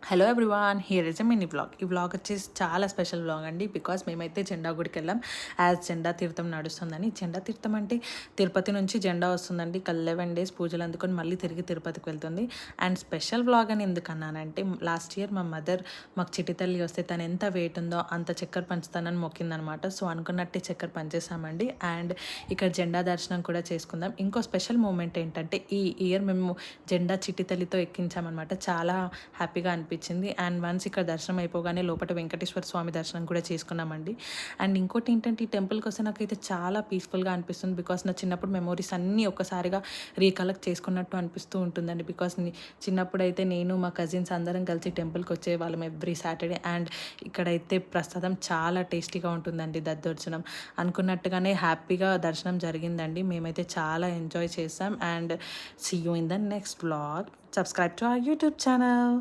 Hello everyone, here is a mini vlog. ఈ vlog వచ్చేసి చాలా స్పెషల్ వ్లాగ్ అండి. బికాస్ మేమైతే జెండా గుడికి వెళ్ళాం యాజ్ జెండా తీర్థం నడుస్తుందని. జెండా తీర్థం అంటే తిరుపతి నుంచి జెండా వస్తుందండి. 11 days పూజలు అందుకొని మళ్ళీ తిరిగి తిరుపతికి వెళ్తుంది. అండ్ స్పెషల్ వ్లాగ్ అని ఎందుకు అన్నానంటే, లాస్ట్ ఇయర్ మా మదర్ మాకు చిట్టి తల్లి వస్తే తను ఎంత వెయిట్ ఉందో అంత చక్కెర పంచుతానని మొక్కిందనమాట. సో అనుకున్నట్టే చక్కెర పంచేసామండి. అండ్ ఇక్కడ జెండా దర్శనం కూడా చేసుకుందాం. ఇంకో స్పెషల్ మూమెంట్ ఏంటంటే, ఈ ఇయర్ మేము జెండా చిట్టి తల్లితో ఎక్కించామన్నమాట. చాలా హ్యాపీగా అనిపించింది. అండ్ వన్స్ ఇక్కడ దర్శనం అయిపోగానే లోపల వెంకటేశ్వర స్వామి దర్శనం కూడా చేసుకున్నామండి. అండ్ ఇంకోటి ఏంటంటే, ఈ టెంపుల్కి వస్తే నాకైతే చాలా పీస్ఫుల్గా అనిపిస్తుంది. బికాస్ నా చిన్నప్పుడు మెమోరీస్ అన్నీ ఒక్కసారిగా రీకలెక్ట్ చేసుకున్నట్టు అనిపిస్తూ ఉంటుందండి. బికాస్ చిన్నప్పుడు అయితే నేను మా కజిన్స్ అందరం కలిసి టెంపుల్కి వచ్చేవాళ్ళం ఎవ్రీ సాటర్డే. అండ్ ఇక్కడైతే ప్రసాదం చాలా టేస్టీగా ఉంటుందండి. దద్దోజనం అనుకున్నట్టుగానే హ్యాపీగా దర్శనం జరిగిందండి. మేమైతే చాలా ఎంజాయ్ చేసాం. And see you in the next vlog. Subscribe to our YouTube channel.